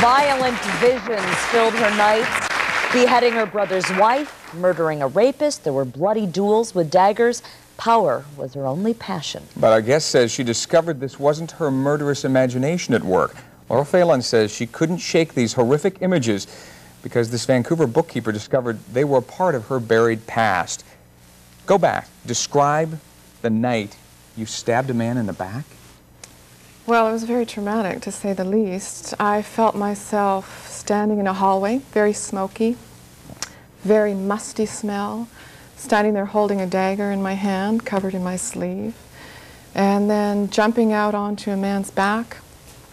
Violent visions filled her nights, beheading her brother's wife, murdering a rapist. There were bloody duels with daggers. Power was her only passion. But our guest says she discovered this wasn't her murderous imagination at work. Laurel Phelan says she couldn't shake these horrific images because this Vancouver bookkeeper discovered they were part of her buried past. Go back. Describe the night you stabbed a man in the back. Well, it was very traumatic, to say the least. I felt myself standing in a hallway, very smoky, very musty smell, standing there holding a dagger in my hand, covered in my sleeve, and then jumping out onto a man's back,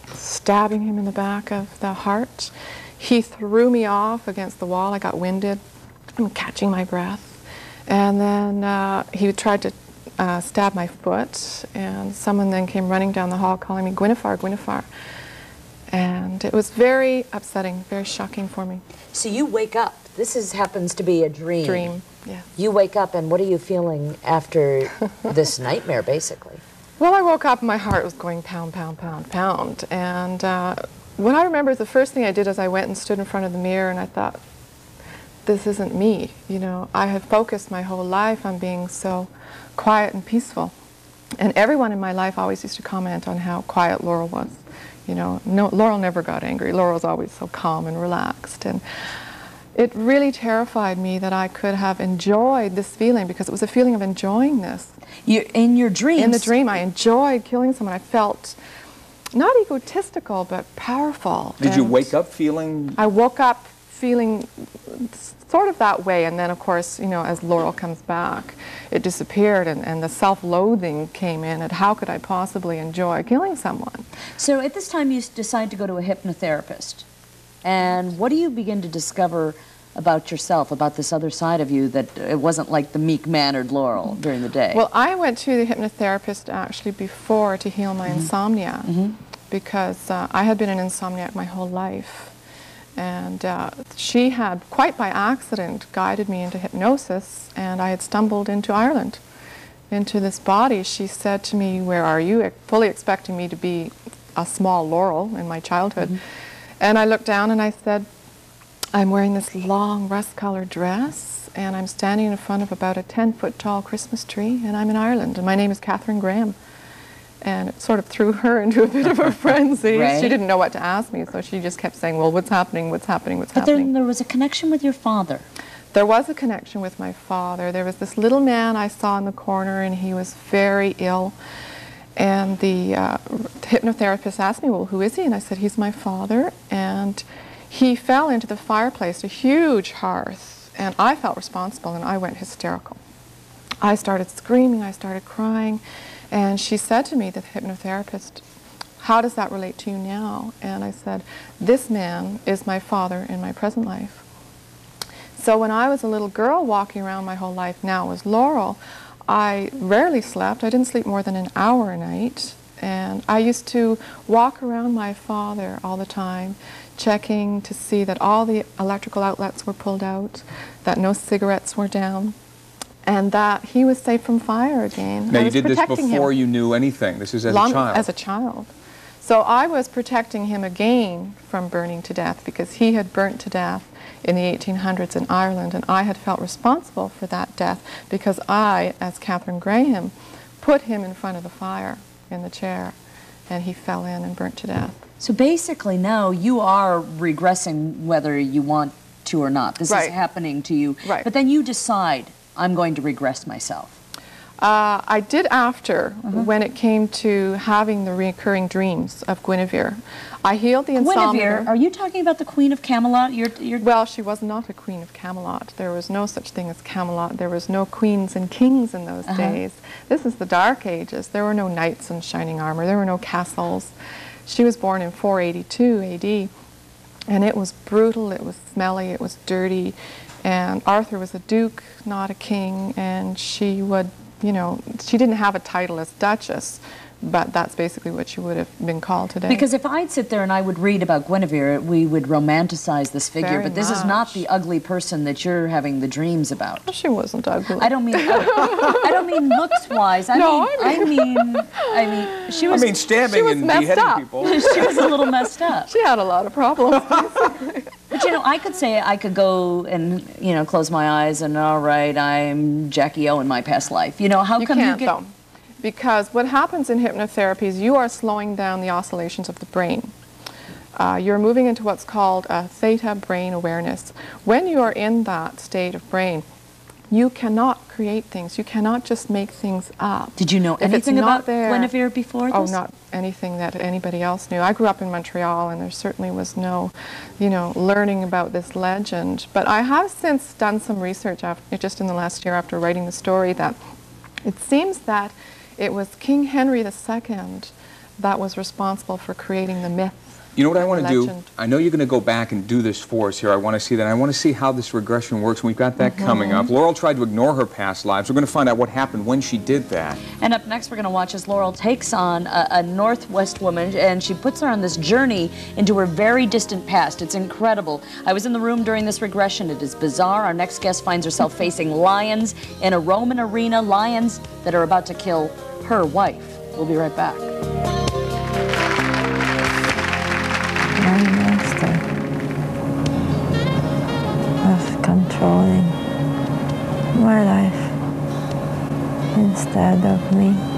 stabbing him in the back of the heart. He threw me off against the wall. I got winded. I'm catching my breath. And then he tried to stab my foot, and someone then came running down the hall calling me Gwynnifar, Gwynnifar. And it was very upsetting, very shocking for me. So you wake up. This happens to be a dream. Dream, yeah. You wake up, and what are you feeling after this nightmare, basically? Well, I woke up and my heart was going pound, pound, pound, pound. And what I remember is the first thing I did is I went and stood in front of the mirror and I thought, this isn't me. You know, I have focused my whole life on being so quiet and peaceful. And everyone in my life always used to comment on how quiet Laurel was. You know, no, Laurel never got angry. Laurel was always so calm and relaxed. And it really terrified me that I could have enjoyed this feeling, because it was a feeling of enjoying this. In your dreams? In the dream, I enjoyed killing someone. I felt not egotistical, but powerful. Did you wake up feeling? I woke up feeling sort of that way, and then of course, you know, as Laurel comes back, it disappeared, and the self-loathing came in, and how could I possibly enjoy killing someone? So at this time you decide to go to a hypnotherapist, and what do you begin to discover about yourself, about this other side of you, that it wasn't like the meek-mannered Laurel during the day? Well, I went to the hypnotherapist actually before to heal my insomnia, because I had been an insomniac my whole life. And she had, quite by accident, guided me into hypnosis, and I had stumbled into Ireland, into this body. She said to me, "Where are you?" fully expecting me to be a small Laurel in my childhood. And I looked down and I said, "I'm wearing this long rust-colored dress, and I'm standing in front of about a 10-foot tall Christmas tree, and I'm in Ireland, and my name is Catherine Graham." And it sort of threw her into a bit of a frenzy. Right. She didn't know what to ask me, so she just kept saying, "Well, what's happening, what's happening, what's But happening?" then there was a connection with your father. There was a connection with my father. There was this little man I saw in the corner, and he was very ill. And the hypnotherapist asked me, "Well, who is he?" And I said, "He's my father." And he fell into the fireplace, a huge hearth, and I felt responsible, and I went hysterical. I started screaming, I started crying. And she said to me, the hypnotherapist, "How does that relate to you now?" And I said, "This man is my father in my present life." So when I was a little girl walking around my whole life now as Laurel, I rarely slept. I didn't sleep more than an hour a night. And I used to walk around my father all the time, checking to see that all the electrical outlets were pulled out, that no cigarettes were down, and that he was safe from fire again. Now, you did this before you knew anything. This is as a child. As a child. So I was protecting him again from burning to death, because he had burnt to death in the 1800s in Ireland, and I had felt responsible for that death because I, as Catherine Graham, put him in front of the fire in the chair, and he fell in and burnt to death. So basically now you are regressing whether you want to or not. This is happening to you. Right. But then you decide, I'm going to regress myself. I did after, when it came to having the recurring dreams of Guinevere. I healed the insomnia. Guinevere, are you talking about the Queen of Camelot? Well, she was not a Queen of Camelot. There was no such thing as Camelot. There was no queens and kings in those days. This is the Dark Ages. There were no knights in shining armor. There were no castles. She was born in 482 AD, and it was brutal, it was smelly, it was dirty, and Arthur was a duke, not a king, and she would, you know, she didn't have a title as Duchess, but that's basically what she would have been called today. Because if I'd sit there and I would read about Guinevere, we would romanticize this figure, Very but this is not much. the ugly person that you're having the dreams about. Well, she wasn't ugly. I don't mean I don't mean looks-wise. I mean she was stabbing and messed beheading up. people. she was a little messed up. She had a lot of problems. But you know, I could say I could go and close my eyes and all right, I'm Jackie O in my past life. You know, how You come can't, you get? though, because what happens in hypnotherapy is you are slowing down the oscillations of the brain. You're moving into what's called a theta brain awareness. When you are in that state of brain, you cannot create things. You cannot just make things up. Did you know If it's anything not about there- Guinevere before this? Oh, not anything that anybody else knew. I grew up in Montreal, and there certainly was no, learning about this legend. But I have since done some research just in the last year after writing the story that it seems that it was King Henry II that was responsible for creating the myth. You know what I want to do? Legend. I know you're going to go back and do this for us here. I want to see that. I want to see how this regression works. We've got that coming up. Laurel tried to ignore her past lives. We're going to find out what happened when she did that. And up next, we're going to watch as Laurel takes on a Northwest woman, and she puts her on this journey into her very distant past. It's incredible. I was in the room during this regression. It is bizarre. Our next guest finds herself facing lions in a Roman arena, lions that are about to kill her wife. We'll be right back. My master of controlling my life instead of me.